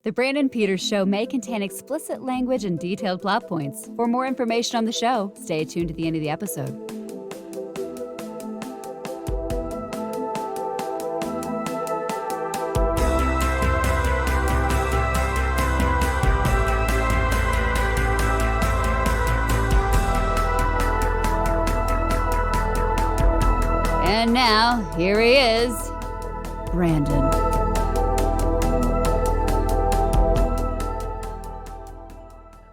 The Brandon Peters Show may contain explicit language and detailed plot points. For more information on the show, stay tuned to the end of the episode. And now, here he is, Brandon.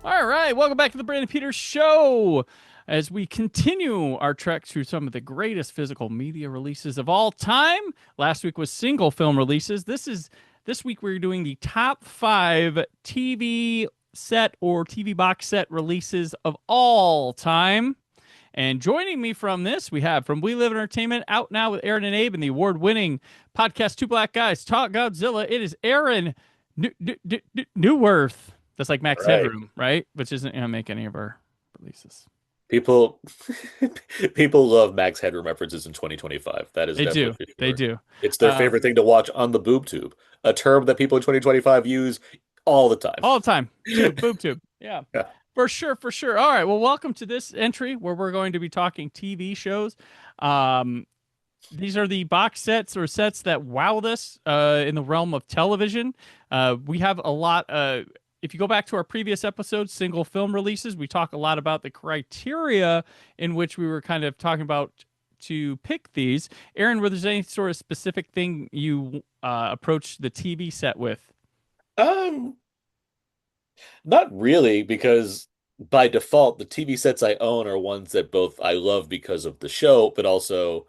All right, welcome back to the Brandon Peters Show as we continue our trek through some of the greatest physical media releases of all time. Last week was single film releases. This week we're doing the top 5 TV set or TV box set releases of all time. And joining me from this, we have from We Live in Entertainment, out now with Aaron and Abe in the award-winning podcast Two Black Guys Talk Godzilla. It is Aaron Neuwirth. That's like Max Headroom, right? Which isn't going to make any of our releases. People love Max Headroom references in 2025. That is definitely for sure. They do. It's their favorite thing to watch on the boob tube, a term that people in 2025 use all the time. All the time. Boob tube. Yeah. For sure. All right. Well, welcome to this entry where we're going to be talking TV shows. These are the box sets or sets that wowed us in the realm of television. We have a lot. If you go back to our previous episode, single film releases, we talk a lot about the criteria in which we were kind of talking about to pick these. Aaron, were there any sort of specific thing you approached the TV set with? Not really, because by default, the TV sets I own are ones that both I love because of the show, but also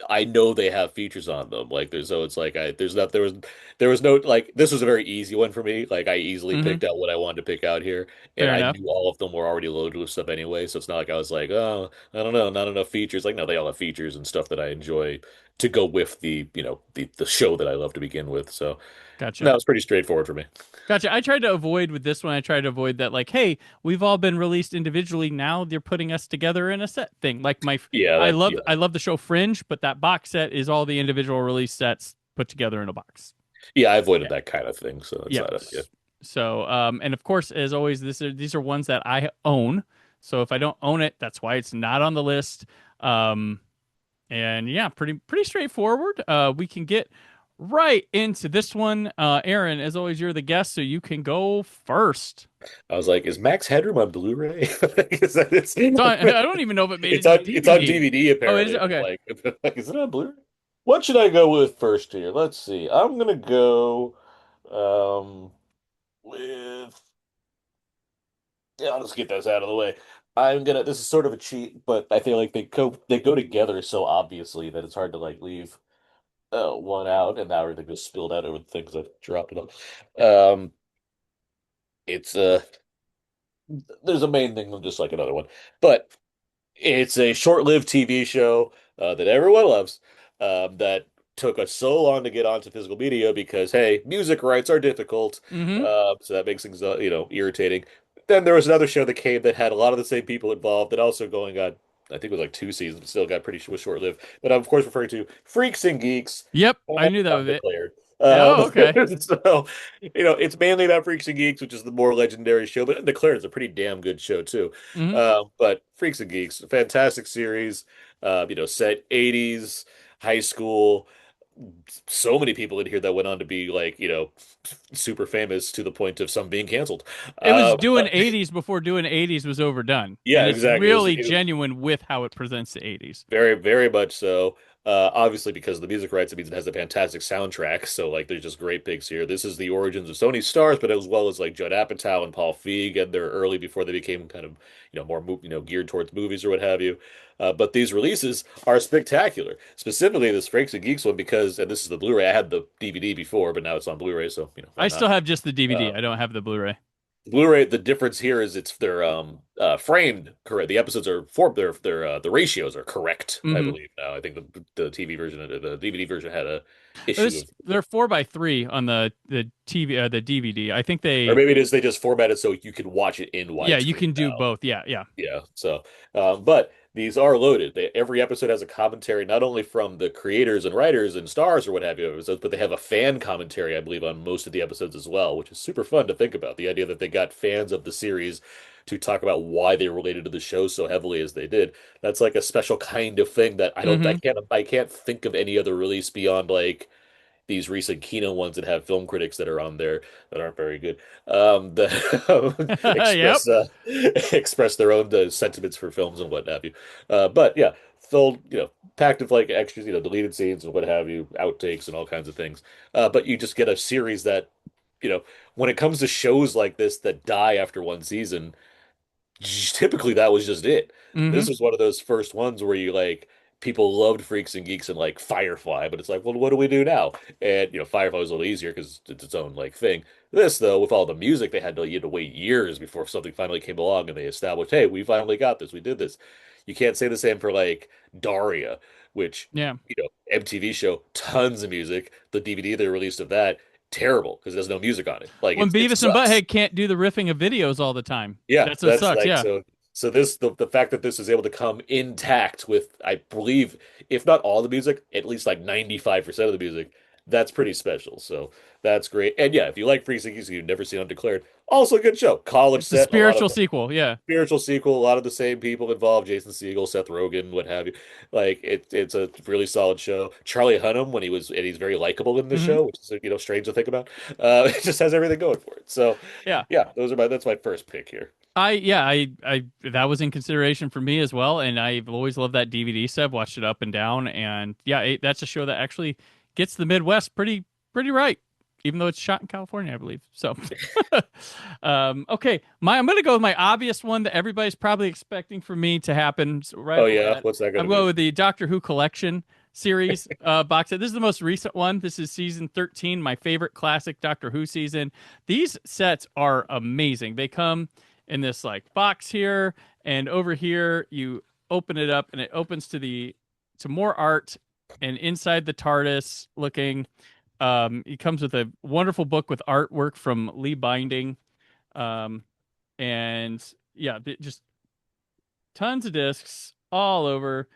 I know they have features on them. Like so it's like there was no, like, this was a very easy one for me. Like I easily picked out what I wanted to pick out here, and Fair I enough. knew all of them were already loaded with stuff anyway. So it's not like I was like, oh, I don't know, not enough features. Like no, they all have features and stuff that I enjoy to go with the the show that I love to begin with. So Gotcha. that was pretty straightforward for me. Gotcha. I tried to avoid with this one. I tried to avoid that, like, hey, we've all been released individually. Now they're putting us together in a set thing. Like I love the show Fringe, but that box set is all the individual release sets put together in a box. Yeah, I avoided that kind of thing. So it's not a, So, and of course, as always, these are ones that I own. So if I don't own it, that's why it's not on the list. And yeah, pretty straightforward. We can get right into this one. Aaron, as always, you're the guest, so you can go first. I was like, is Max Headroom on Blu-ray? I don't even know if it made it's on DVD apparently. Oh, it is? Okay. Is it on Blu-ray? What should I go with first here? Let's see. I'm gonna go with, yeah, I'll just get those out of the way. This is sort of a cheat, but I feel like they go together so obviously that it's hard to like leave one out, and now everything just spilled out over the things I've dropped it on. It's there's a main thing, just like another one, but it's a short-lived TV show that everyone loves, that took us so long to get onto physical media because, hey, music rights are difficult, so that makes things irritating. Then there was another show that came that had a lot of the same people involved, that also going on, I think it was like 2 seasons, still got pretty short-lived. But I'm of course referring to Freaks and Geeks. Yep, I knew that was it. Okay. Okay. So, it's mainly about Freaks and Geeks, which is the more legendary show, but Declared is a pretty damn good show too. But Freaks and Geeks, a fantastic series, set 80s, high school. So many people in here that went on to be like, super famous to the point of some being canceled. It was doing 80s before doing 80s was overdone. Yeah, and it's exactly. really genuine with how it presents the 80s. Very, very much so. Obviously, because of the music rights, it means it has a fantastic soundtrack. So, like, there's just great picks here. This is the origins of Sony stars, but as well as like Judd Apatow and Paul Feig, and they're early before they became kind of more geared towards movies or what have you. But these releases are spectacular. Specifically, this Freaks and Geeks one, because, and this is the Blu-ray. I had the DVD before, but now it's on Blu-ray. So I still have just the DVD. I don't have the Blu-ray. Blu-ray, the difference here is they're framed correct. The episodes are the ratios are correct, I believe now. I think the TV version, the DVD version had a issue. They're 4:3 on the TV, the DVD. I think or maybe it is they just formatted so you can watch it in widescreen. Yeah, you can do both. Yeah. Yeah. So, but these are loaded. Every episode has a commentary, not only from the creators and writers and stars or what have you of episodes, but they have a fan commentary, I believe, on most of the episodes as well, which is super fun to think about. The idea that they got fans of the series to talk about why they related to the show so heavily as they did. That's like a special kind of thing that Hmm. I can't think of any other release beyond like these recent Kino ones that have film critics that are on there that aren't very good, that Yep. express their own sentiments for films and what have you. But yeah, filled, packed with like extras, deleted scenes and what have you, outtakes and all kinds of things. But you just get a series that, you know, when it comes to shows like this that die after one season, typically that was just it. This Hmm. was one of those first ones where you like people loved Freaks and Geeks and like Firefly, but it's like, well, what do we do now? And Firefly was a little easier because it's its own like thing. This though, with all the music, you had to wait years before something finally came along and they established, hey, we finally got this, we did this. You can't say the same for like Daria, which Yeah. MTV show, tons of music. The DVD they released of that, terrible because there's no music on it. Like When it Beavis and sucks. Butthead can't do the riffing of videos all the time. Yeah, That's what that's sucks. like Yeah. so this the fact that this is able to come intact with I believe if not all the music, at least like 95% of the music, that's pretty special. So that's great. And yeah, if you like Freaks and Geeks, you've never seen Undeclared, also a good show. College It's a set, a lot of spiritual sequel. Yeah. spiritual sequel, a lot of the same people involved, Jason Segel, Seth Rogen, what have you. Like it's a really solid show. Charlie Hunnam and he's very likable in the Hmm. show, which is strange to think about. It just has everything going for it. So Yeah. yeah, that's my first pick here. I that was in consideration for me as well, and I've always loved that DVD set. Watched it up and down, and yeah, that's a show that actually gets the Midwest pretty right, even though it's shot in California, I believe. So, okay, I'm gonna go with my obvious one that everybody's probably expecting for me to happen right Oh off the yeah, bat. what's that I'm gonna going be? with the Doctor Who collection series box set. This is the most recent one. This is season 13, my favorite classic Doctor Who season. These sets are amazing. They come in this like box here, and over here you open it up and it opens to more art, and inside the TARDIS looking, it comes with a wonderful book with artwork from Lee Binding, um and yeah, just tons of discs all over,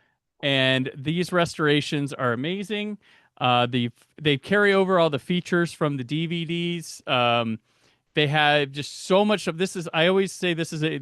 and these restorations are amazing. They carry over all the features from the DVDs. They have just so much of this. Is I always say this is a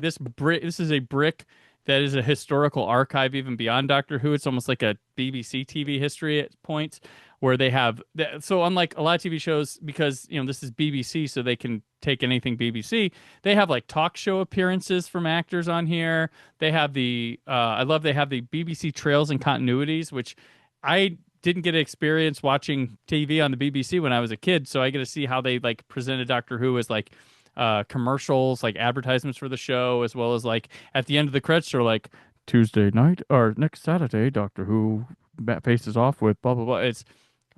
brick that is a historical archive even beyond Doctor Who. It's almost like a BBC TV history at points where they have so unlike a lot of TV shows, because this is BBC, so they can take anything BBC. They have like talk show appearances from actors on here. They have I love they have the BBC Trails and Continuities, which I didn't get to experience watching TV on the BBC when I was a kid, so I get to see how they like presented Doctor Who as like commercials, like advertisements for the show, as well as like at the end of the credits are like Tuesday night or next Saturday, Doctor Who faces off with blah blah blah. It's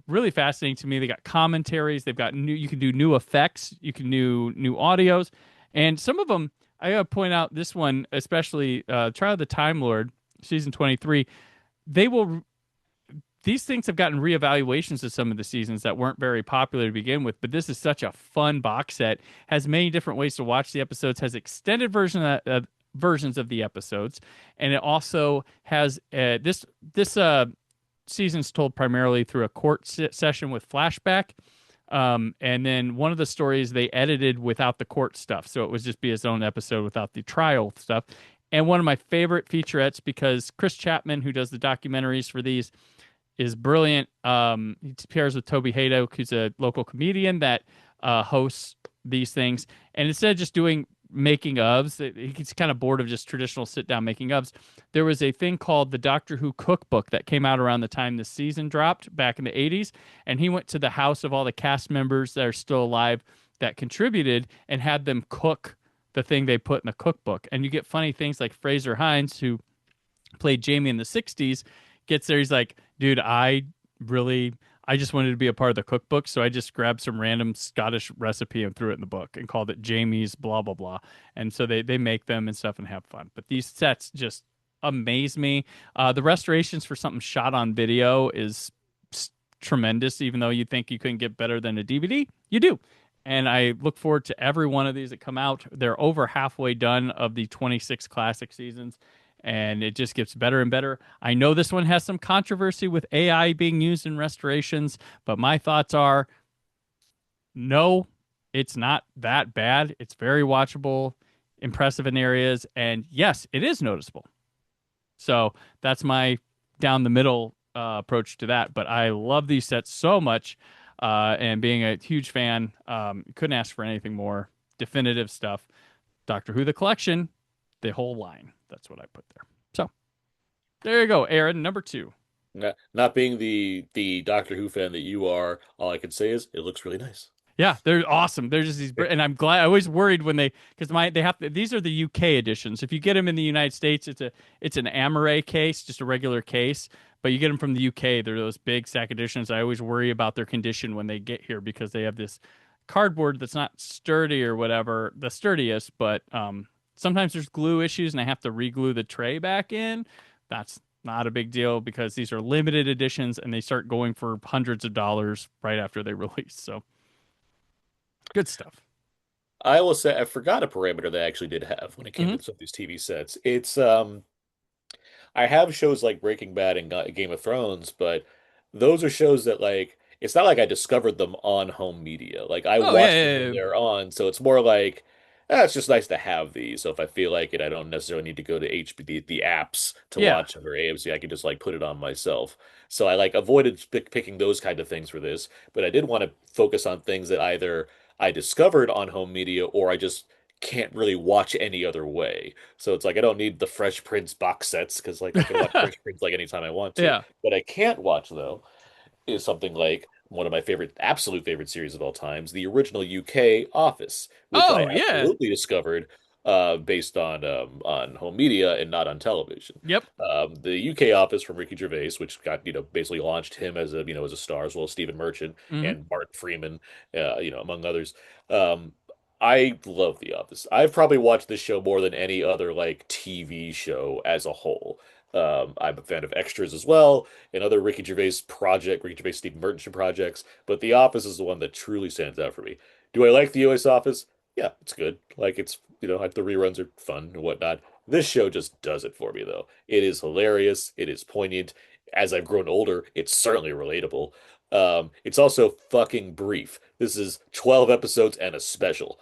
really fascinating to me. They got commentaries, they've got you can do new effects, you can do new audios, and some of them I gotta point out this one especially, Trial of the Time Lord season 23. They will These things have gotten reevaluations of some of the seasons that weren't very popular to begin with, but this is such a fun box set. Has many different ways to watch the episodes. Has extended versions of the episodes, and it also has this season's told primarily through a court session with flashback. And then one of the stories they edited without the court stuff, so it would just be its own episode without the trial stuff. And one of my favorite featurettes, because Chris Chapman, who does the documentaries for these, is brilliant. He pairs with Toby Haydock, who's a local comedian that hosts these things. And instead of just doing making ofs, he's kind of bored of just traditional sit down making ofs. There was a thing called the Doctor Who Cookbook that came out around the time this season dropped back in the 80s. And he went to the house of all the cast members that are still alive that contributed and had them cook the thing they put in the cookbook. And you get funny things like Fraser Hines, who played Jamie in the 60s, gets there. He's like, dude, I just wanted to be a part of the cookbook, so I just grabbed some random Scottish recipe and threw it in the book and called it Jamie's blah blah blah. And so they make them and stuff and have fun. But these sets just amaze me. The restorations for something shot on video is tremendous. Even though you think you couldn't get better than a DVD, you do. And I look forward to every one of these that come out. They're over halfway done of the 26 classic seasons. and it just gets better and better. I know this one has some controversy with AI being used in restorations, but my thoughts are no, it's not that bad. It's very watchable, impressive in areas, and yes, it is noticeable. So that's my down the middle approach to that. But I love these sets so much, and being a huge fan, couldn't ask for anything more. Definitive stuff. Doctor Who the collection, the whole line. That's what I put there. So there you go, Aaron. Number 2. Not being the Doctor Who fan that you are, all I can say is it looks really nice. Yeah, they're awesome. They're just these, and I'm glad. I was worried when because they have these are the UK editions. If you get them in the United States, it's an Amaray case, just a regular case. But you get them from the UK, they're those big sack editions. I always worry about their condition when they get here because they have this cardboard that's not sturdy or whatever, the sturdiest. But sometimes there's glue issues, and I have to re-glue the tray back in. That's not a big deal because these are limited editions, and they start going for hundreds of dollars right after they release. So. Good stuff. I will say I forgot a parameter they actually did have when it came to some of these TV sets. It's I have shows like Breaking Bad and Game of Thrones, but those are shows that like it's not like I discovered them on home media. Like I Oh watched them yeah, when they're on, so it's more like it's just nice to have these. So if I feel like it, I don't necessarily need to go to the apps to yeah. watch them or AMC. I can just like put it on myself. So I like avoided picking those kind of things for this, but I did want to focus on things that either I discovered on home media or I just can't really watch any other way. So it's like I don't need the Fresh Prince box sets because like I can watch Fresh Prince like anytime I want to. Yeah. What I can't watch though is something like one of my absolute favorite series of all times, the original UK Office, which I Oh yeah. absolutely discovered based on home media and not on television. Yep. The UK Office from Ricky Gervais, which got basically launched him as a star as well as Stephen Merchant and Martin Freeman, among others. I love The Office. I've probably watched this show more than any other like TV show as a whole. I'm a fan of Extras as well, and other Ricky Gervais, Steve Merchant projects, but The Office is the one that truly stands out for me. Do I like the US Office? Yeah, it's good. Like it's, like the reruns are fun and whatnot. This show just does it for me though. It is hilarious. It is poignant. As I've grown older, it's certainly relatable. It's also fucking brief. This is 12 episodes and a special.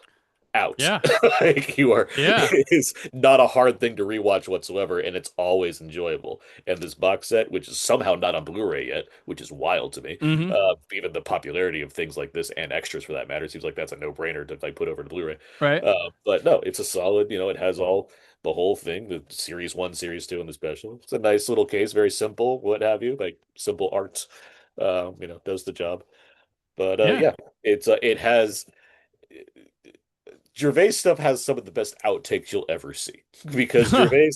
Out. Yeah. Like you are, Yeah. it is not a hard thing to rewatch whatsoever, and it's always enjoyable. And this box set, which is somehow not on Blu-ray yet, which is wild to me, even the popularity of things like this and extras for that matter, seems like that's a no-brainer to like put over to Blu-ray. Right. But no, it's a solid, it has the whole thing, the series 1, series 2, and the special. It's a nice little case, very simple, what have you, like simple art, does the job. But yeah, it has. Gervais stuff has some of the best outtakes you'll ever see because Gervais,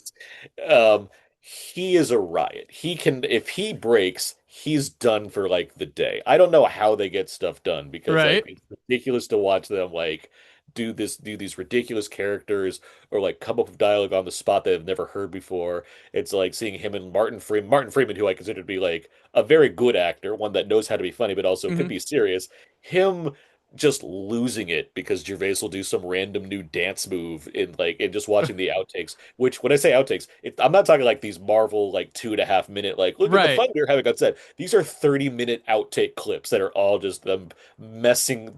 he is a riot. He can, if he breaks, he's done for like the day. I don't know how they get stuff done because like it's ridiculous to watch them like do these ridiculous characters or like come up with dialogue on the spot that I've never heard before. It's like seeing him and Martin Freeman, who I consider to be like a very good actor, one that knows how to be funny but also can be serious. Him just losing it because Gervais will do some random new dance move and just watching the outtakes. Which when I say outtakes, I'm not talking like these Marvel like 2.5 minute like look at the fun we're having on set. These are 30-minute outtake clips that are all just them messing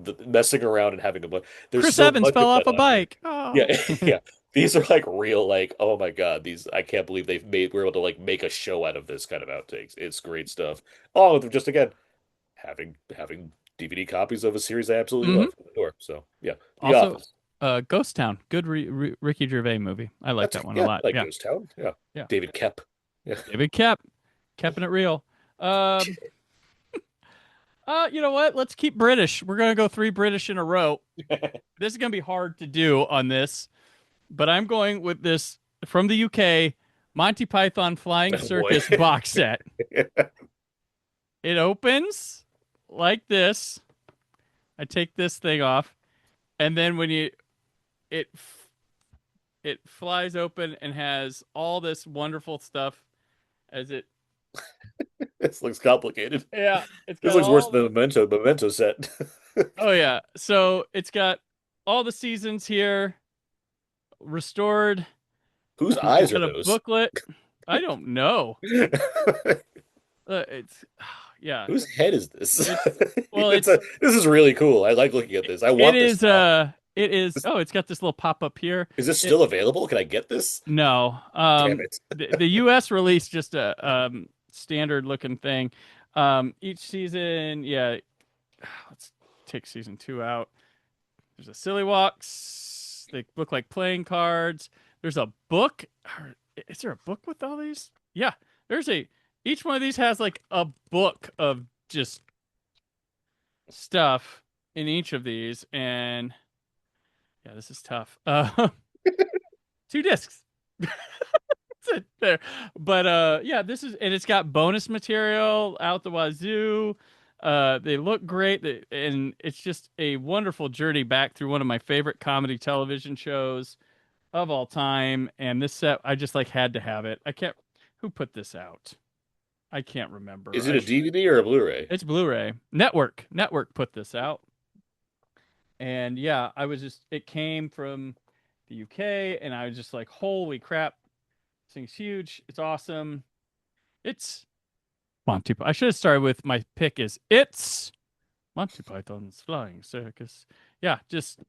around and having a bunch. There's Chris so Evans much fell of off that a bike. Oh. Yeah, yeah. These are like real, like, oh my God, these I can't believe we're able to like make a show out of this kind of outtakes. It's great stuff. All of them just again having DVD copies of a series I absolutely love. So yeah, The also, Office. Ghost Town, good Ricky Gervais movie. I like that one a lot. Like Ghost Town. Yeah. David Kep. Yeah. David Kep, keeping it real. You know what? Let's keep British. We're gonna go 3 British in a row. This is gonna be hard to do on this, but I'm going with this from the UK, Monty Python Flying Circus box set. It opens like this. I take this thing off, and then when it flies open and has all this wonderful stuff as it. This looks complicated. Yeah, this looks worse than the Memento set. Oh yeah, so it's got all the seasons here, restored, Whose It's eyes are got a those? booklet. I don't know. It's yeah. Whose head is this? It's well, it's This is really cool. I like looking at this. I it want this is now. it is. Oh, it's got this little pop up here. Is this It still available? Can I get this? no. Damn it. The U.S. released just a standard looking thing. Each season, yeah. Let's take season 2 out. There's a silly walks. They look like playing cards. There's a book. Is there a book with all these? Yeah, there's a. Each one of these has like a book of just stuff in each of these, and yeah, this is tough. 2 discs. That's it there. But yeah, this is, and it's got bonus material out the wazoo. They look great, and it's just a wonderful journey back through one of my favorite comedy television shows of all time. And this set, I just like had to have it. I can't. Who put this out? I can't remember. Is it a DVD or a Blu-ray? It's Blu-ray. Network put this out. And yeah, I was just, it came from the UK, and I was just like, holy crap, this thing's huge. It's awesome. It's Monty. I should have started with my pick is it's Monty Python's Flying Circus. Yeah, just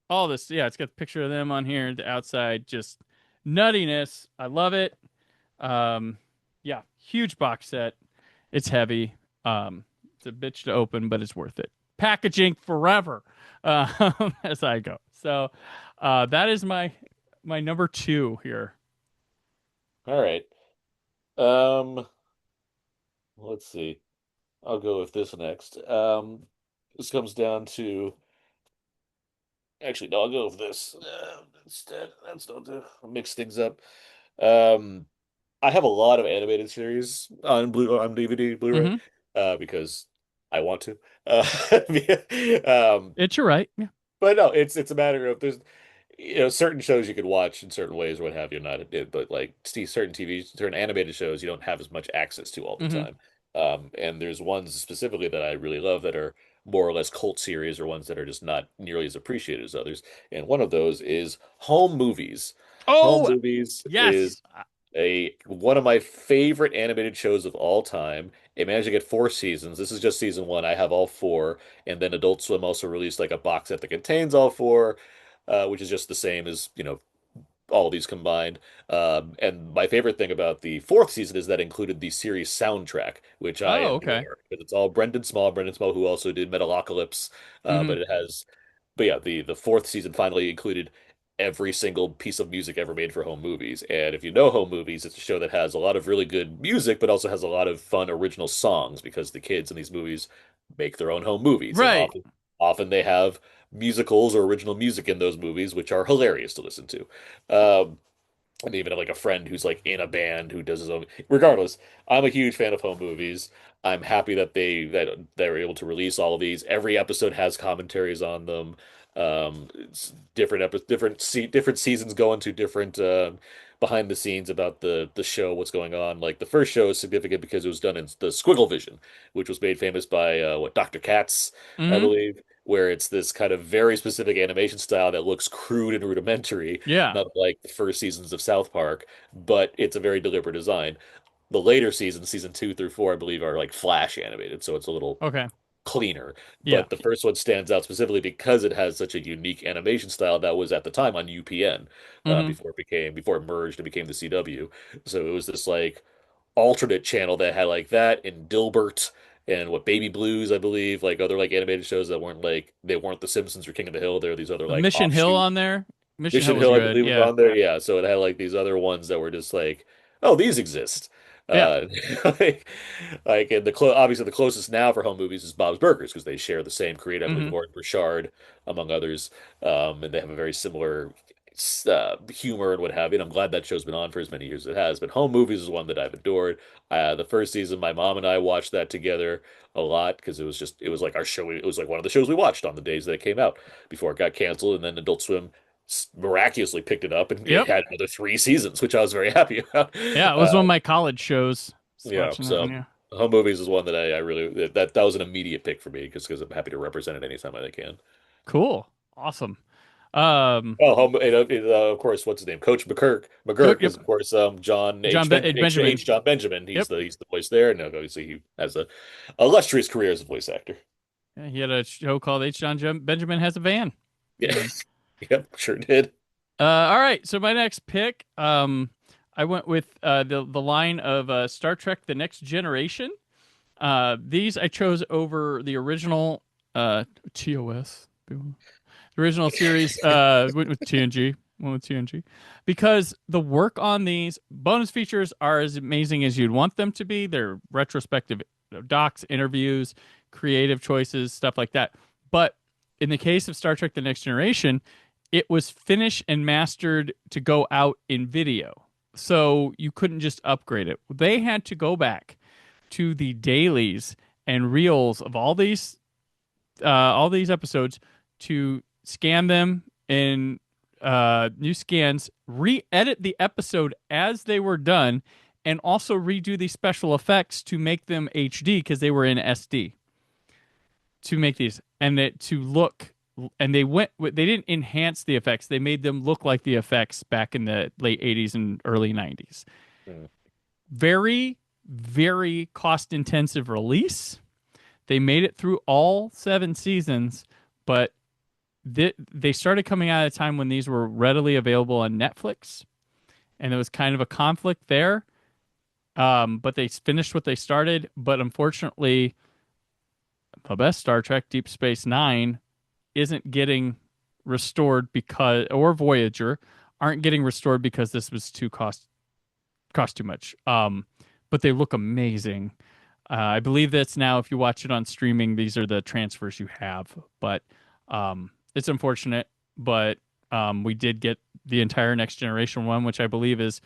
all this. Yeah, it's got a picture of them on here, the outside, just nuttiness. I love it. Yeah, huge box set. It's heavy. It's a bitch to open, but it's worth it. Packaging forever, as I go. So, that is my number 2 here. All right. Um, let's see. I'll go with this next. This comes down to actually, no, I'll go with this instead. That's not to mix things up. Um, I have a lot of animated series on DVD, Blu-ray, Mm-hmm. because I want to. Um, It's your right. Yeah. but no, it's a matter of there's certain shows you could watch in certain ways or what have you, not it, but like certain certain animated shows you don't have as much access to all the Mm-hmm. time. And there's ones specifically that I really love that are more or less cult series or ones that are just not nearly as appreciated as others. And one of those is home movies. Home Oh, movies yes. is a one of my favorite animated shows of all time. It managed to get 4 seasons. This is just season 1. I have all 4, and then Adult Swim also released like a box set that contains all 4, which is just the same as all of these combined. And my favorite thing about the 4th season is that included the series soundtrack, which I Oh, okay. adore because it's all Brendan Small, who also did Metalocalypse. Mm-hmm. But it has, but yeah, the 4th season finally included every single piece of music ever made for home movies. And if you know home movies, it's a show that has a lot of really good music, but also has a lot of fun original songs because the kids in these movies make their own home movies, and Right. often they have musicals or original music in those movies, which are hilarious to listen to. And even have like a friend who's like in a band who does his own. Regardless, I'm a huge fan of home movies. I'm happy that they were able to release all of these. Every episode has commentaries on them. It's different seasons go into different behind the scenes about the show, what's going on. Like the first show is significant because it was done in the Squiggle Vision, which was made famous by Dr. Katz, I Mm-hmm. believe, where it's this kind of very specific animation style that looks crude and rudimentary, Yeah. not like the first seasons of South Park, but it's a very deliberate design. The later seasons, season 2 through 4, I believe, are like flash animated, so it's a little Okay. cleaner. Yeah. But the first one stands out specifically because it has such a unique animation style that was at the time on UPN, Mm-hmm. before it merged and became the CW. So it was this like alternate channel that had like that and Dilbert and what Baby Blues, I believe, like other like animated shows that weren't like they weren't The Simpsons or King of the Hill. There were these other like Mission Hill offshoot. on there. Mission Hill Mission was Hill, I good. believe, was Yeah. on there. Yeah, so it had like these other ones that were just like, oh, these exist. Yeah. Uh, like, and obviously the closest now for home movies is Bob's Burgers because they share the same creator, I believe, Mm-hmm. Gordon Burchard, among others, and they have a very similar humor and what have you. And I'm glad that show's been on for as many years as it has. But home movies is one that I've adored. The first season, my mom and I watched that together a lot because it was like our show. It was like one of the shows we watched on the days that it came out before it got canceled, and then Adult Swim miraculously picked it up and it Yep. had another 3 seasons, which I was very happy about. Yeah. It was one of my college shows. Just Yeah, watching that one. so Yeah. home movies is one that I really that was an immediate pick for me because I'm happy to represent it anytime I can. Cool. Awesome. Of course, what's his name? Coach Yep, McGurk yep. is, of course, John Benjamin. John Benjamin. Yep. He's the voice there, and obviously he has a illustrious career as a voice actor. Yeah, he had a show called Benjamin Has a Van. Yeah, yep, sure did. All right, so my next pick, I went with the line of Star Trek: The Next Generation. These I chose over the original TOS, the original series. Went with TNG. Went with TNG because the work on these bonus features are as amazing as you'd want them to be. They're retrospective docs, interviews, creative choices, stuff like that. But in the case of Star Trek: The Next Generation, it was finished and mastered to go out in video. So you couldn't just upgrade it. They had to go back to the dailies and reels of all these episodes to scan them in new scans, re-edit the episode as they were done, and also redo the special effects to make them HD because they were in SD to make these to look. And they didn't enhance the effects. They made them look like the effects back in the late 80s and early 90s. Mm. Very, very cost intensive release. They made it through all 7 seasons, but they started coming out at a time when these were readily available on Netflix, and there was kind of a conflict there. But they finished what they started. But unfortunately, the best Star Trek, Deep Space Nine, isn't getting restored or Voyager aren't getting restored because this was cost too much. But they look amazing. I believe that's now, if you watch it on streaming, these are the transfers you have. But it's unfortunate. But we did get the entire Next Generation one, which I believe is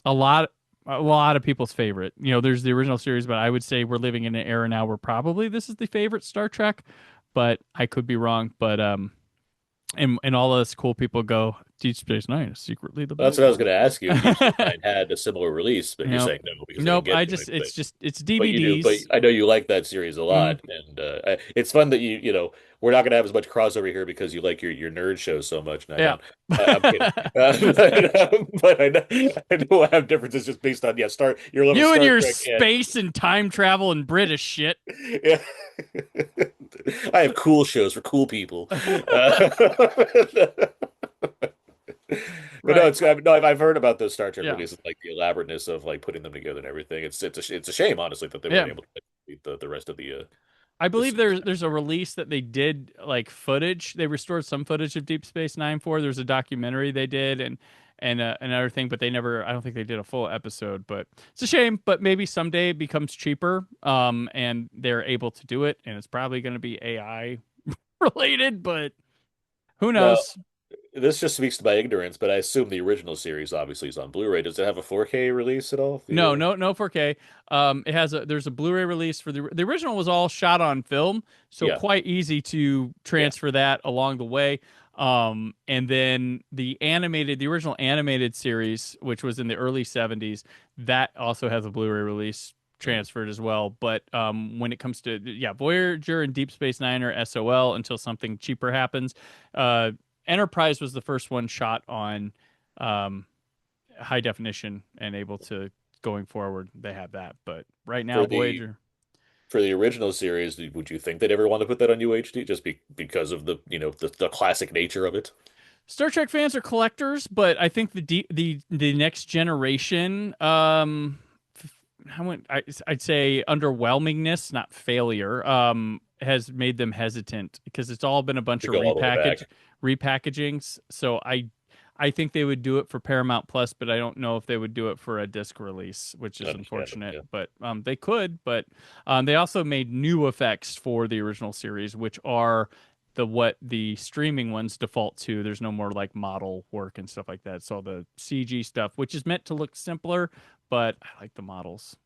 a lot of people's favorite. You know, there's the original series, but I would say we're living in an era now where probably this is the favorite Star Trek. But I could be wrong. But and all us cool people go, Deep Space Nine is secretly the That's best what I was one. going to ask you. If Deep Space Nine had a similar release, but you're Nope. saying no because they didn't Nope. get to it. It's But you do. But DVDs. I know you like that series a Mm, lot, and it's fun that we're not going to have as much crossover here because you like your nerd shows so much, and I yeah. don't. I'm kidding. But I know I have differences just based on your love of You and Star your Trek and space and time travel and British shit. yeah. I have cool shows for cool people. But no, Right. I've heard about those Star Trek Yeah. releases, like the elaborateness of like putting them together and everything. It's a shame, honestly, that they Yeah. weren't able to complete the rest of I the believe series. there's a release that they did like footage. They restored some footage of Deep Space Nine for. There's a documentary they did and another thing, but they never. I don't think they did a full episode. But it's a shame. But maybe someday it becomes cheaper. And they're able to do it, and it's probably going to be AI related. But who Now, knows? this just speaks to my ignorance, but I assume the original series obviously is on Blu-ray. Does it have a 4K release at all? No, no 4K. There's a Blu-ray release for the original was all shot on film, so Yeah, quite easy to yeah. transfer that along the way. And then the original animated series, which was in the early 70s, that also has a Blu-ray release Mhm. transferred as well. But when it comes to Voyager and Deep Space Nine are SOL until something cheaper happens. Enterprise was the first one shot on um, high definition and able to going forward they have that, but right now For the Voyager. for the original series, would you think they'd ever want to put that on UHD just because of the classic nature of it? Star Trek fans are collectors, but I think the next generation I'd say underwhelmingness, not failure, has made them hesitant because it's all been a bunch To of go all the way back. repackagings. So I think they would do it for Paramount Plus, but I don't know if they would do it for a disc release, which is Understandable, unfortunate. yeah. But they could. But they also made new effects for the original series, which are what the streaming ones default to. There's no more like model work and stuff like that. It's all the CG stuff, which is meant to look simpler, but I like the models.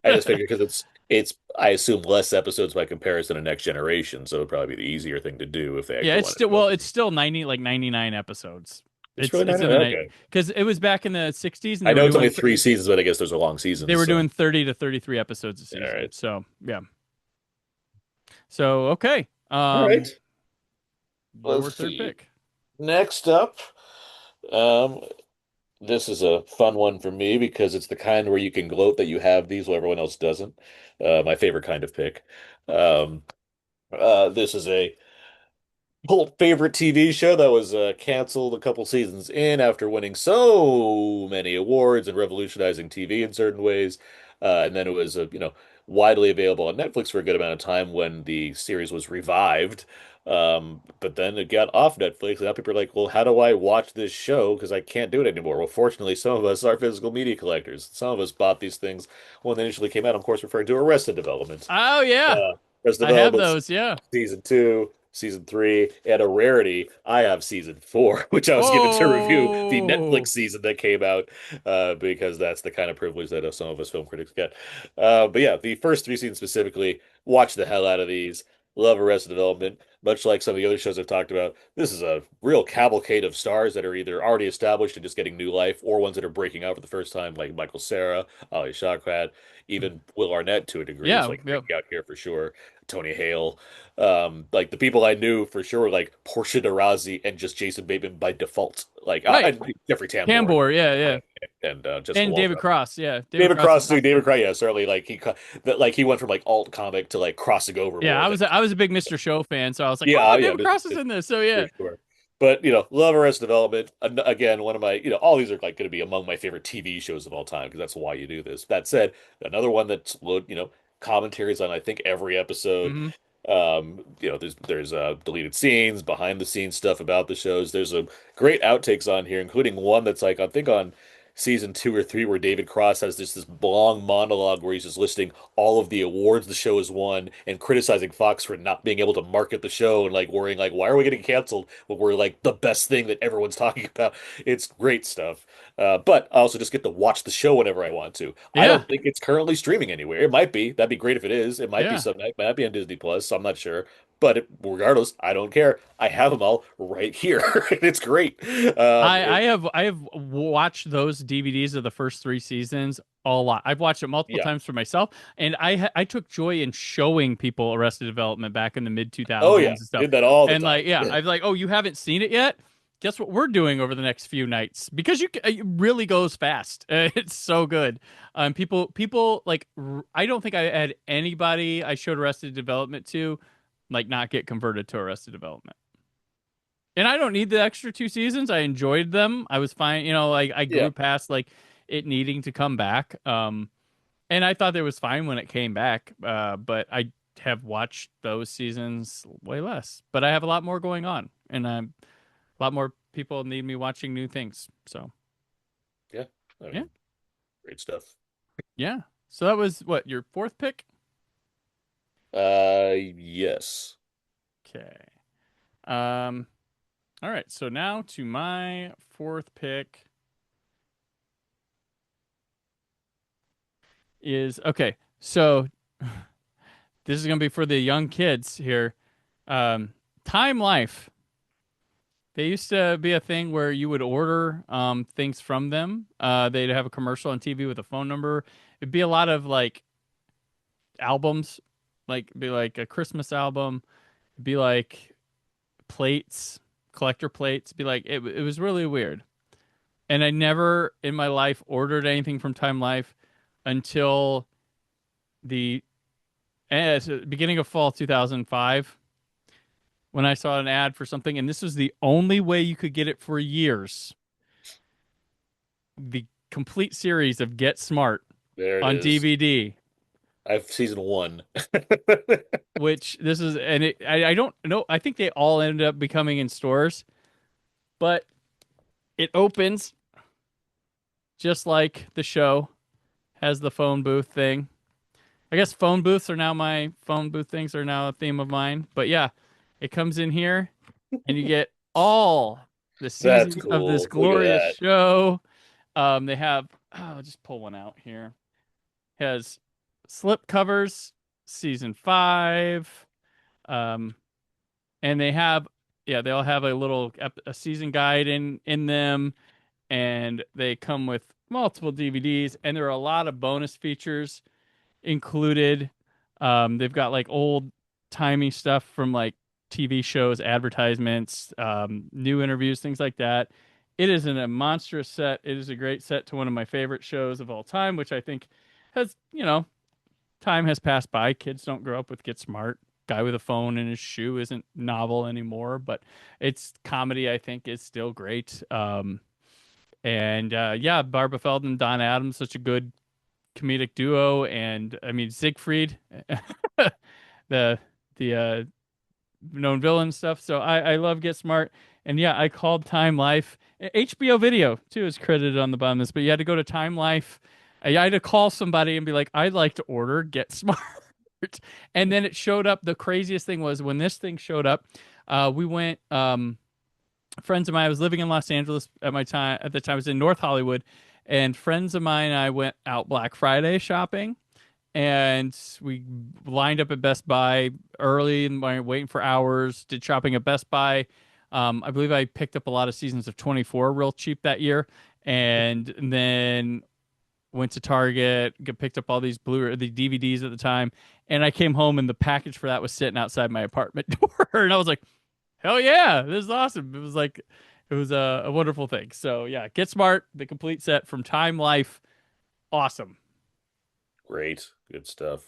I just figured because it's I assume less episodes by comparison to Next Generation, so it'd probably be the easier thing to do if they Yeah, actually wanted to go. it's still 99 episodes. It's really It's not in the night okay. because it was back in the 60s and I know it's only 3 seasons, but I guess those are long they seasons, were so doing 30 to 33 episodes a all season. right. So, yeah. So, okay. All right. Your Let's third see. pick. Next up, um, this is a fun one for me because it's the kind where you can gloat that you have these while everyone else doesn't. My favorite kind of pick. Um, this is a cult favorite TV show that was canceled a couple seasons in after winning so many awards and revolutionizing TV in certain ways. And then it was, widely available on Netflix for a good amount of time when the series was revived. But then it got off Netflix, and now people are like, well, how do I watch this show? Because I can't do it anymore. Well, fortunately, some of us are physical media collectors. Some of us bought these things when they initially came out. I'm, of course, referring to Arrested Development. Oh yeah, Arrested I have Development those. Yeah. season two, season three, and a rarity, I have season four, which I was given to review the Netflix Oh, season that came out, because that's the kind of privilege that some of us film critics get. But yeah, the first three seasons specifically, watch the hell out of these. Love Arrested Development. Much like some of the other shows I've talked about, this is a real cavalcade of stars that are either already established and just getting new life, or ones that are breaking out for the first time, like Michael Cera, Ali Shawkat, even Will Arnett to a degree is yeah, like yeah. breaking out here for sure. Tony Hale. Like the people I knew for sure were like Portia de Rossi and just Jason Bateman by default. Like Right. Jeffrey Tambor Tambor. Yeah, yeah. and Jessica And David Waldron. Cross. Yeah, David David Cross is Cross too. awesome David too. Cross, yeah, certainly. Like he went from like alt comic to like crossing over Yeah, more I than was I was a big Mr. Show fan, so I was like, yeah, oh, yeah, David Cross is in this. So for yeah. sure. But love Arrested Development. Again, one of my all these are like going to be among my favorite TV shows of all time because that's why you do this. That said, another one that's commentaries on I think every episode. Hmm. There's deleted scenes, behind the scenes stuff about the shows. There's a great outtakes on here, including one that's like I think on season two or three where David Cross has this long monologue where he's just listing all of the awards the show has won and criticizing Fox for not being able to market the show and like worrying like why are we getting canceled when we're like the best thing that everyone's talking about. It's great stuff. But I also just get to watch the show whenever I want to. I Yeah, don't think it's currently streaming anywhere. It might be. That'd be great if it is. It might be yeah. something. It might be on Disney Plus. I'm not sure. Regardless, I don't care. I have them all right here. It's great. I have watched those DVDs of the first three seasons a lot. I've watched it multiple Yeah. times for myself, and I took joy in showing people Arrested Development back in the mid Oh 2000s yeah. and stuff. Did that all the And like, time. yeah, I was like, oh, you haven't seen it yet? Guess what we're doing over the next few nights because it really goes fast. It's so good. People like I don't think I had anybody I showed Arrested Development to like not get converted to Arrested Development. And I don't need the extra two seasons. I enjoyed them. I was fine. Like I Yeah. grew past like it needing to come back. And I thought it was fine when it came back. But I have watched those seasons way less. But I have a lot more going on, and a lot more people need me watching new things. So Yeah. I yeah, mean, great stuff. yeah. So that was what your fourth pick. Yes. Okay. Um. All right. So now to my fourth pick is okay. So this is gonna be for the young kids here. Um, Time Life. They used to be a thing where you would order things from them. They'd have a commercial on TV with a phone number. It'd be a lot of like albums, like it'd be like a Christmas album. It'd be like plates, collector plates. It'd be like it was really weird. And I never in my life ordered anything from Time Life until the beginning of fall 2005 when I saw an ad for something, and this was the only way you could get it for years. The complete series of Get Smart There it on is. DVD, I have season one. which this is, and I don't know, I think they all ended up becoming in stores, but it opens just like the show has the phone booth thing. I guess phone booth things are now a theme of mine, but yeah, it comes in here and you get all the That's seasons of this cool. Look at glorious that. show. They have, I'll just pull one out here. Has slip covers, season 5. Um, and they have, yeah, they all have a little a season guide in them, and they come with multiple DVDs, and there are a lot of bonus features included. They've got like old timey stuff from like TV shows, advertisements, new interviews, things like that. It is a monstrous set. It is a great set to one of my favorite shows of all time, which I think has, time has passed by. Kids don't grow up with Get Smart. Guy with a phone in his shoe isn't novel anymore, but its comedy, I think, is still great. And yeah, Barbara Feldon, Don Adams, such a good comedic duo. And I mean, Siegfried, the the known villain stuff. So I love Get Smart. And yeah, I called Time Life. HBO Video too is credited on the bottom of this, but you had to go to Time Life. I had to call somebody and be like, I'd like to order Get Smart. And then it showed up. The craziest thing was when this thing showed up, we went, friends of mine, I was living in Los Angeles at the time I was in North Hollywood, and friends of mine and I went out Black Friday shopping, and we lined up at Best Buy early and waiting for hours, did shopping at Best Buy. I believe I picked up a lot of seasons of 24 real cheap that year, and then went to Target, picked up all these the DVDs at the time, and I came home and the package for that was sitting outside my apartment door, and I was like, "Hell yeah, this is awesome!" It was a wonderful thing. So yeah, Get Smart, the complete set from Time Life, awesome. Great. Good stuff.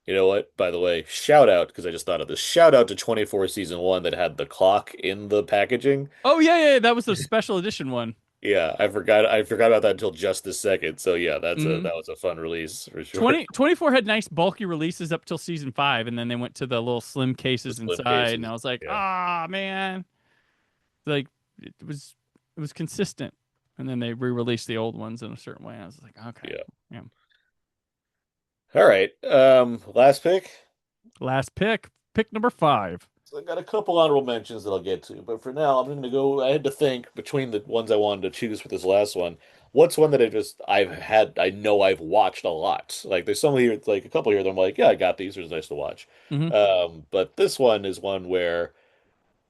You know what? By the way, shout out, because I just thought of this. Shout out to 24 season one that had the clock in the packaging. Oh yeah, that was the special edition one. Yeah, I forgot about that until just this second. So yeah, Mm-hmm. that was a fun release for sure. 24 had nice bulky releases up till season 5, and then they went to the little slim The cases slim inside, and cases. I was like, Yeah. ah, man, like it was consistent. And then they re-released the old ones in a certain way. And I was like, okay, Yeah. yeah. All right. Last pick. Last pick number 5. So I got a couple honorable mentions that I'll get to, but for now, I'm going to go. I had to think between the ones I wanted to choose for this last one. What's one that I know I've watched a lot. Like there's some here, like a couple here that I'm like, yeah, I got these. It was nice to watch. Mm-hmm. But this one is one where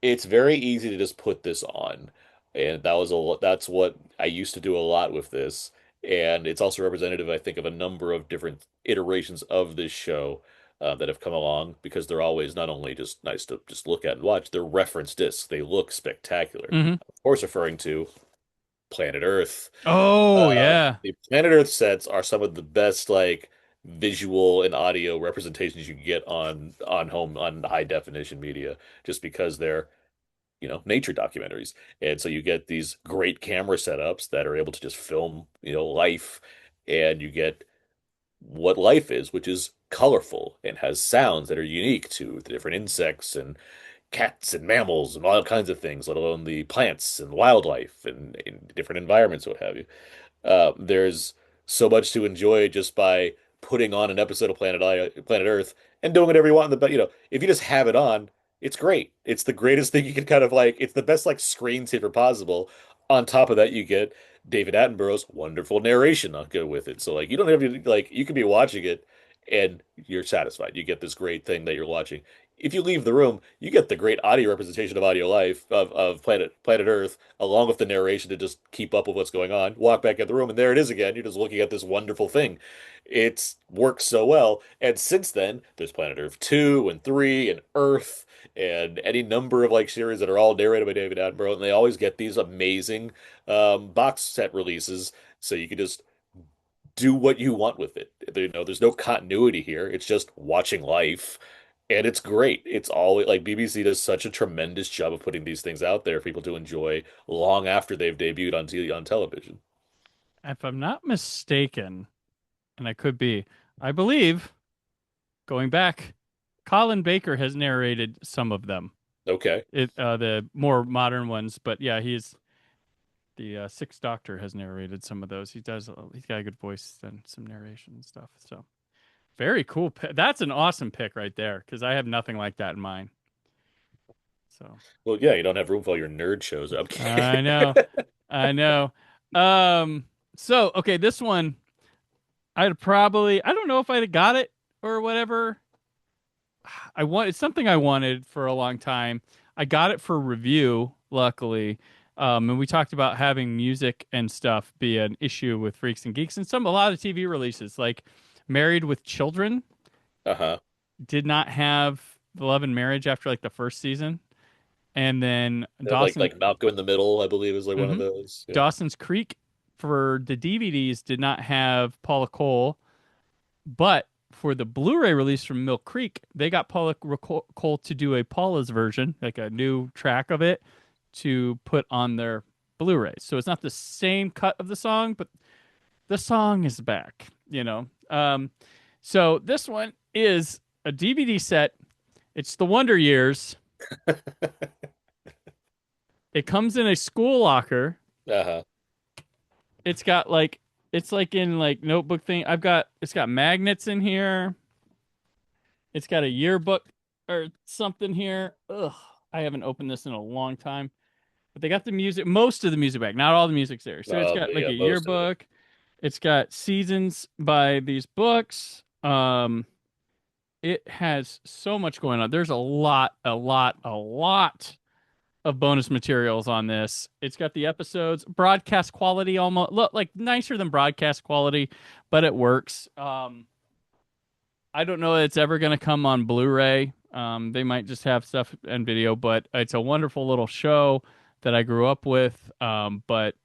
it's very easy to just put this on, and that's what I used to do a lot with this, and it's also representative, I think, of a number of different iterations of this show that have come along because they're always not only just nice to just look at and watch, they're reference discs. They look spectacular. Mm-hmm. Of course, referring to Planet Earth. Oh yeah. The Planet Earth sets are some of the best like visual and audio representations you can get on high definition media, just because they're nature documentaries. And so you get these great camera setups that are able to just film, life, and you get what life is, which is colorful and has sounds that are unique to the different insects and cats and mammals and all kinds of things, let alone the plants and wildlife and in different environments, what have you. There's so much to enjoy just by putting on an episode of Planet Earth and doing whatever you want. If you just have it on, it's great. It's the greatest thing you can kind of like. It's the best like screensaver possible. On top of that, you get David Attenborough's wonderful narration on go with it. So like you don't have to like you can be watching it and you're satisfied. You get this great thing that you're watching. If you leave the room, you get the great audio representation of audio life of Planet Earth, along with the narration to just keep up with what's going on. Walk back in the room, and there it is again. You're just looking at this wonderful thing. It's works so well. And since then, there's Planet Earth 2 and 3 and Earth and any number of like series that are all narrated by David Attenborough, and they always get these amazing box set releases, so you can just do what you want with it. There's no continuity here. It's just watching life, and it's great. It's always like BBC does such a tremendous job of putting these things out there for people to enjoy long after they've debuted on television. If I'm not mistaken, and I could be, I believe going back, Colin Baker has narrated some of them. Okay. The more modern ones, but yeah, he's the Sixth Doctor has narrated some of those. He's got a good voice and some narration and stuff. So very cool. That's an awesome pick right there because I have nothing like that in mind. So Well, yeah, you don't have room for all your nerd shows up. I know, I know. So okay, this one I don't know if I'd have got it or whatever. It's something I wanted for a long time. I got it for review, luckily. And we talked about having music and stuff be an issue with Freaks and Geeks and a lot of TV releases, like Married with Children Uh-huh. did not have Love and Marriage after like the first season, and then They have like Malcolm in the Middle, I believe, is like one of Mhm. those. Yeah. Dawson's Creek for the DVDs did not have Paula Cole, but for the Blu-ray release from Mill Creek, they got Cole to do a Paula's version, like a new track of it, to put on their Blu-ray. So it's not the same cut of the song, but the song is back. So this one is a DVD set. It's the Wonder Years. It comes in a school locker. Uh-huh. It's got like it's like in like notebook thing. It's got magnets in here. It's got a yearbook or something here. Ugh, I haven't opened this in a long time. But they got the music, most of the music back. Not all the music's there. So it's got like Yeah, a most of it. yearbook. It's got seasons by these books. It has so much going on. There's a lot of bonus materials on this. It's got the episodes, broadcast quality, almost look like nicer than broadcast quality, but it works. I don't know that it's ever going to come on Blu-ray. They might just have stuff and video, but it's a wonderful little show that I grew up with. But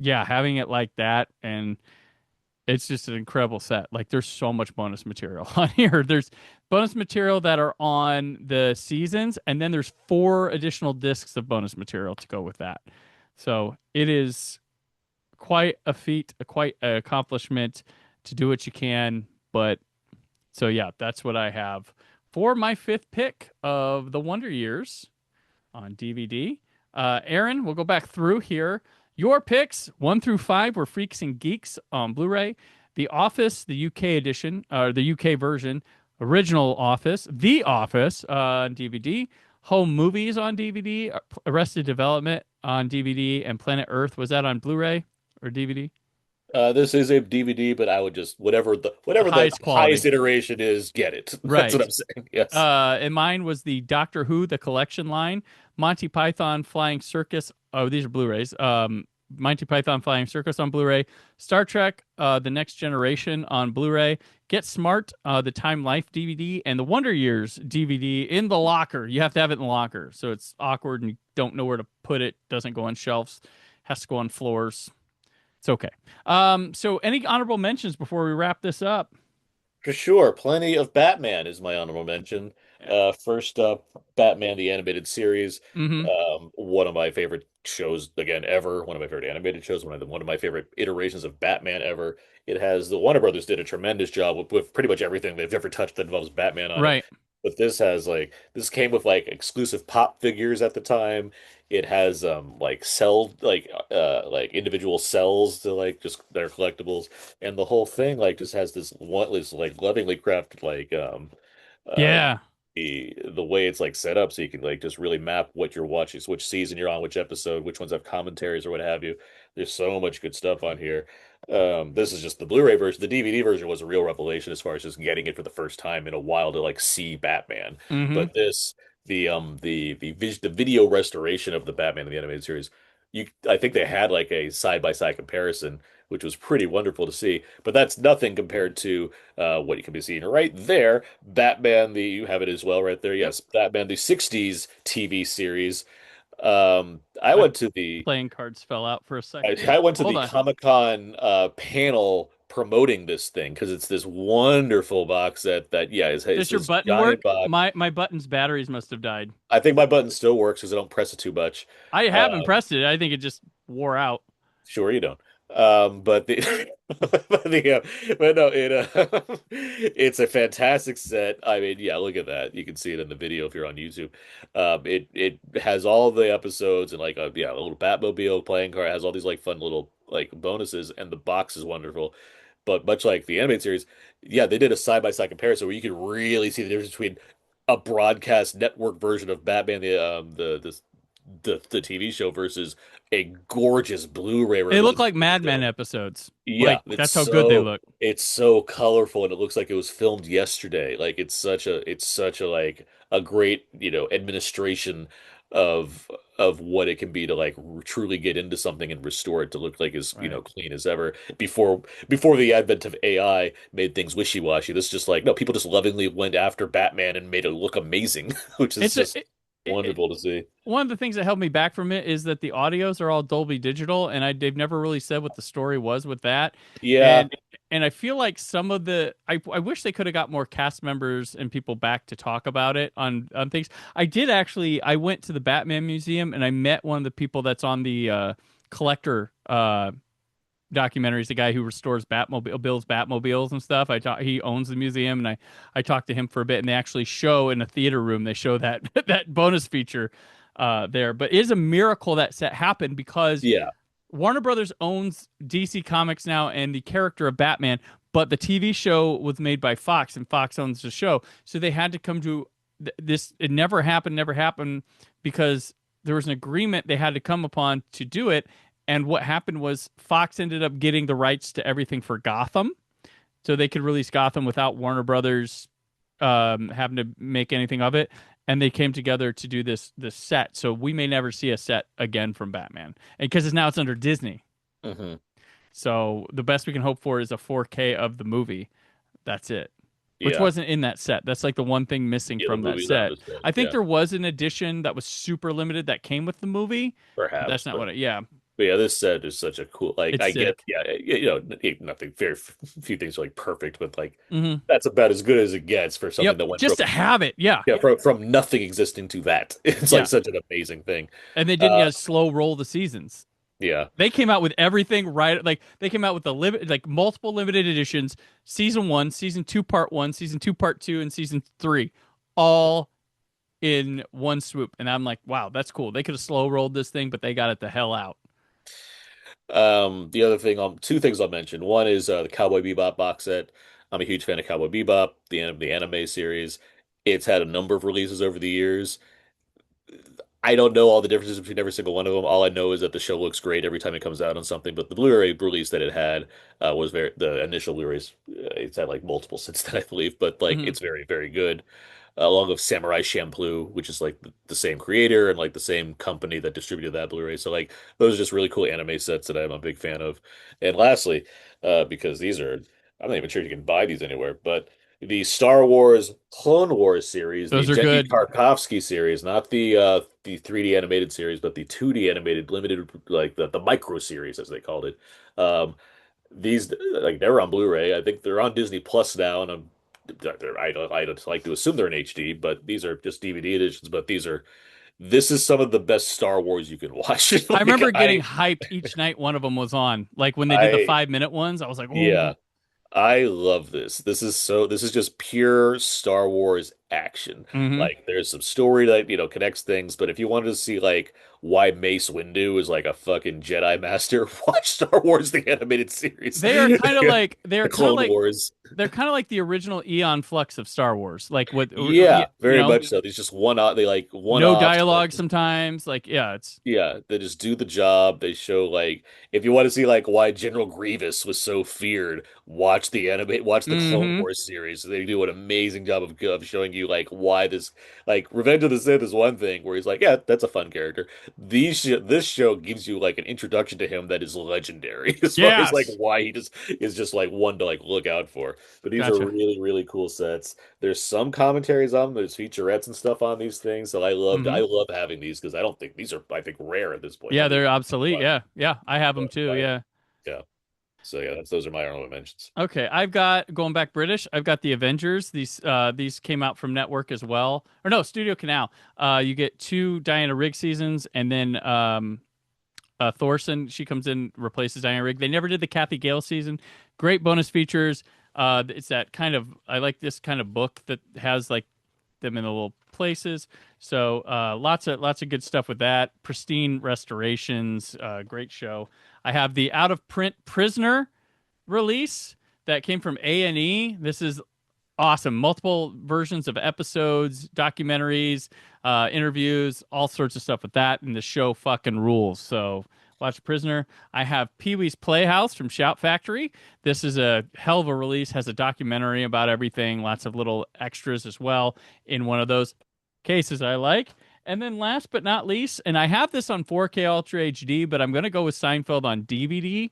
yeah, having it like that, and it's just an incredible set. Like there's so much bonus material on here. There's bonus material that are on the seasons, and then there's 4 additional discs of bonus material to go with that. So it is quite a feat, quite an accomplishment to do what you can. But so yeah, that's what I have for my 5th pick of the Wonder Years on DVD. Aaron, we'll go back through here. Your picks 1 through 5 were Freaks and Geeks on Blu-ray, The Office, the UK edition, or the UK version, original Office, The Office on DVD, Home Movies on DVD, Arrested Development on DVD, and Planet Earth. Was that on Blu-ray or DVD? This is a DVD, but I would just whatever the Highest quality. highest iteration is, get it. That's Right. what I'm saying. Yes. And mine was the Doctor Who, the collection line, Monty Python Flying Circus. Oh, these are Blu-rays. Monty Python Flying Circus on Blu-ray, Star Trek, The Next Generation on Blu-ray, Get Smart, the Time Life DVD, and the Wonder Years DVD in the locker. You have to have it in the locker, so it's awkward and you don't know where to put it. Doesn't go on shelves, has to go on floors. It's okay. So any honorable mentions before we wrap this up? For sure. Plenty of Batman is my honorable mention. First up, Batman the Animated Series. Mm-hmm. One of my favorite shows again ever. One of my favorite animated shows. One of my favorite iterations of Batman ever. It has the Warner Brothers did a tremendous job with pretty much everything they've ever touched that involves Batman on it. Right. But this came with like exclusive pop figures at the time. It has like individual cells to like just their collectibles, and the whole thing like just has this like lovingly crafted uh Yeah. the way it's like set up so you can like just really map what you're watching, so which season you're on, which episode, which ones have commentaries or what have you. There's so much good stuff on here. This is just the Blu-ray version. The DVD version was a real revelation as far as just getting it for the first time in a while to like see Batman. Mm-hmm. But the video restoration of the Batman in the animated series, I think they had like a side-by-side comparison, which was pretty wonderful to see. But that's nothing compared to what you can be seeing right there. Batman, you have it as well right there. Yes, Batman, the 60s TV series. I went to the Playing cards fell out for a second. I went to Hold the on. Comic-Con panel promoting this thing because it's this wonderful box set that it's Does your this button giant work? box. My button's batteries must have died. I think my button still works because I don't press it too much. I Uh, haven't pressed it. I think it just wore out. Sure you don't. But the but no, it's a fantastic set. I mean, yeah, look at that. You can see it in the video if you're on YouTube. It has all the episodes and like a little Batmobile playing card. It has all these like fun little like bonuses, and the box is wonderful. But much like the animated series, yeah, they did a side by side comparison where you could really see the difference between a broadcast network version of Batman, the TV show versus a gorgeous Blu-ray They look release. like Mad Men episodes. Yeah, Like that's how good they look. it's so colorful and it looks like it was filmed yesterday. Like it's such a like a great, administration of of what it can be to like truly get into something and restore it to look like as Right. clean as ever before the advent of AI made things wishy-washy. This is just like no, people just lovingly went after Batman and made it look amazing, which is It's just it, wonderful to see. one of the things that held me back from it is that the audios are all Dolby Digital, and they've never really said what the story was with that. Yeah, And I feel like some of I wish they could have got more cast members and people back to talk about it on things. I went to the Batman Museum and I met one of the people that's on the collector documentaries, the guy who restores builds Batmobiles and stuff. He owns the museum, and I talked to him for a bit, and they actually show in a theater room. They show that that bonus feature there. But it is a miracle that set happened because yeah. Warner Brothers owns DC Comics now and the character of Batman, but the TV show was made by Fox, and Fox owns the show, so they had to come to this. It never happened because there was an agreement they had to come upon to do it. And what happened was Fox ended up getting the rights to everything for Gotham, so they could release Gotham without Warner Brothers having to make anything of it. And they came together to do this set. So we may never see a set again from Batman, and because now it's under Disney. Hmm. So the best we can hope for is a 4K of the movie. That's it. Which Yeah. wasn't in that set. That's like the one thing missing Yeah, the from that movie's out set. of this. I think Yeah, there was an edition that was super limited that came with the movie. But perhaps, that's not what it. Yeah, but yeah, this set is such a cool. Like, it's I get, sick. yeah, nothing. Very few things are like perfect, but like Hmm. that's about as good as it gets for something Yep, that went from just to have it. Yeah, yeah from nothing existing to that. It's like yeah. such an amazing thing. And they didn't Uh, slow roll the seasons. yeah, They came out with everything right. Like they came out with like multiple limited editions. Season 1, season 2, part 1, season 2, part 2, and season 3, all in one swoop. And I'm like, wow, that's cool. They could have slow rolled this thing, but they got it the hell out. The other thing, two things I'll mention. One is the Cowboy Bebop box set. I'm a huge fan of Cowboy Bebop, the anime series. It's had a number of releases over the years. I don't know all the differences between every single one of them. All I know is that the show looks great every time it comes out on something. But the Blu-ray release that it had was the initial Blu-rays. It's had like multiple since then, I believe, but like Hmm. it's very, very good. Along with Samurai Champloo, which is like the same creator and like the same company that distributed that Blu-ray. So like those are just really cool anime sets that I'm a big fan of. And lastly, because these are I'm not even sure you can buy these anywhere, but the Star Wars Clone Wars series, the Those are Jenny good. Tarkovsky series, not the 3D animated series, but the 2D animated limited like the micro series as they called it. Um, these like they're on Blu-ray. I think they're on Disney Plus now, and I don't like to assume they're in HD, but these are just DVD editions. But this is some of the best Star Wars you can watch. I Like remember getting hyped each night one of them was on. Like when they did the I 5 minute ones, I was like, oh. yeah. I love this. This is just pure Star Wars action. Hmm. Like there's some story that, connects things, but if you wanted to see like why Mace Windu is like a fucking Jedi master, watch Star Wars the animated series. They are kind of like The Clone Wars. they're kind of like the original Eon Flux of Star Wars. Like what Yeah, you very know, much so. These just they like no one-offs. dialogue sometimes. Like yeah, it's Yeah, they just do the job. They show like if you want to see like why General Grievous was so feared, watch the Clone hmm Wars series. They do an amazing job of showing you like why this like Revenge of the Sith is one thing where he's like, yeah, that's a fun character. This show gives you like an introduction to him that is legendary as far as like yes. why he just is just like one to like look out for. But these are Gotcha. really, really cool sets. There's some commentaries on them. There's featurettes and stuff on these things. So Hmm. I love having these because I don't think these are I think rare at this point. I Yeah, don't think they're obsolete. Yeah, yeah, I have them too. but, Yeah. yeah. So yeah, those are my honorable mentions. Okay, I've got going back British. I've got the Avengers. These came out from Network as well, or no, Studio Canal. You get 2 Diana Rigg seasons, and then Thorson, she comes in, replaces Diana Rigg. They never did the Kathy Gale season. Great bonus features. It's that kind of I like this kind of book that has like them in the little places. So lots of good stuff with that. Pristine restorations. Great show. I have the out of print Prisoner release that came from A&E. This is awesome. Multiple versions of episodes, documentaries, interviews, all sorts of stuff with that. And the show fucking rules. So watch Prisoner. I have Pee Wee's Playhouse from Shout Factory. This is a hell of a release. Has a documentary about everything. Lots of little extras as well in one of those cases I like. And then last but not least, and I have this on 4K Ultra HD, but I'm going to go with Seinfeld on DVD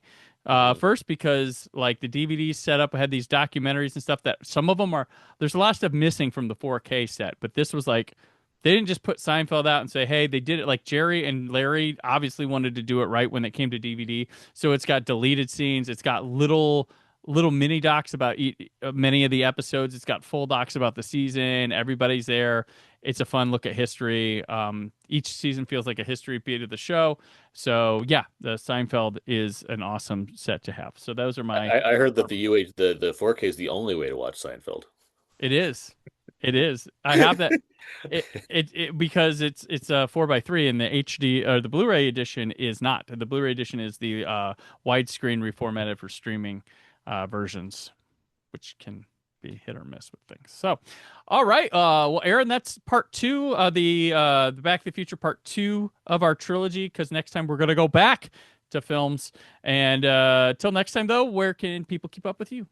first because like the DVD setup had these documentaries and stuff that some of them are, there's a lot of stuff missing from the 4K set, but this was like, they didn't just put Seinfeld out and say, hey, they did it like Jerry and Larry obviously wanted to do it right when it came to DVD. So it's got deleted scenes. It's got little mini docs about many of the episodes. It's got full docs about the season. Everybody's there. It's a fun look at history. Each season feels like a history beat of the show. So yeah, the Seinfeld is an awesome set to have. So those are my. I heard that the 4K is the only way to watch Seinfeld. It is. It is. I have that. It because it's a 4:3 and the HD or the Blu-ray edition is not. The Blu-ray edition is the widescreen reformatted for streaming versions, which can be hit or miss with things. So, all right. Well, Aaron, that's part 2 of the Back to the Future part 2 of our trilogy. Because next time we're gonna go back to films. And till next time, though, where can people keep up with you?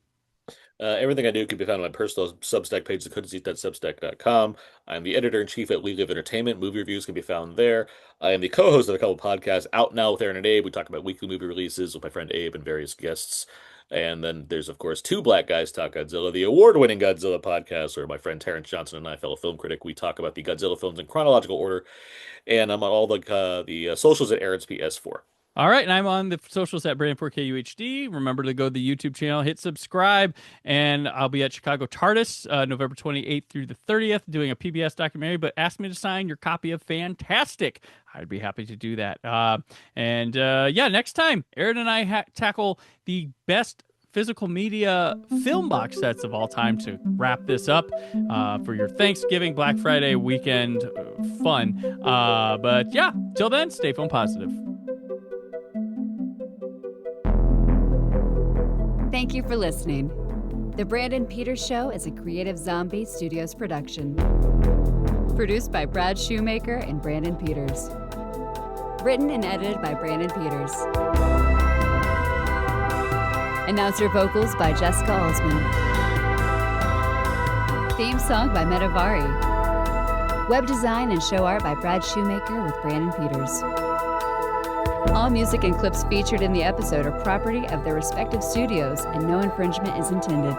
Everything I do can be found on my personal Substack page, thecouldn'tseat.substack.com. I'm the editor-in-chief at League of Entertainment. Movie reviews can be found there. I am the co-host of a couple podcasts, Out Now with Aaron and Abe. We talk about weekly movie releases with my friend Abe and various guests. And then there's, of course, 2 Black Guys Talk Godzilla, the award-winning Godzilla podcast, where my friend Terrence Johnson and I, fellow film critic, we talk about the Godzilla films in chronological order. And I'm on all the socials at Aaron's PS4. All right, and I'm on the socials at Brand4KUHD. Remember to go to the YouTube channel, hit subscribe, and I'll be at Chicago TARDIS November 28th through the 30th doing a PBS documentary, but ask me to sign your copy of Fantastic. I'd be happy to do that. Yeah, next time, Aaron and I tackle the best physical media film box sets of all time to wrap this up for your Thanksgiving, Black Friday weekend fun. But yeah, till then, stay film positive. Thank you for listening. The Brandon Peters Show is a Creative Zombie Studios production. Produced by Brad Shoemaker and Brandon Peters. Written and edited by Brandon Peters. Announcer vocals by Jessica Alsman. Theme song by Metavari. Web design and show art by Brad Shoemaker with Brandon Peters. All music and clips featured in the episode are property of their respective studios, and no infringement is intended.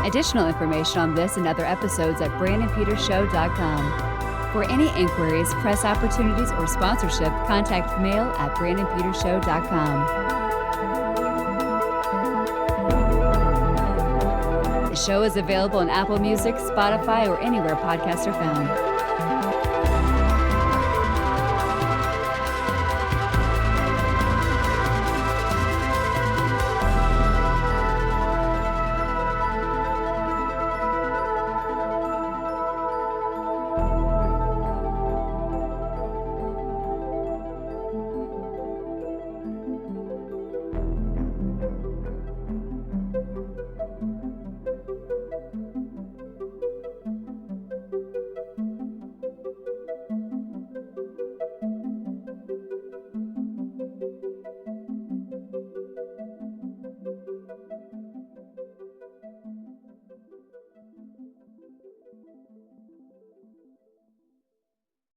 Additional information on this and other episodes at BrandonPetersShow.com. For any inquiries, press opportunities, or sponsorship, contact mail at BrandonPetersShow.com. The show is available on Apple Music, Spotify, or anywhere podcasts are found.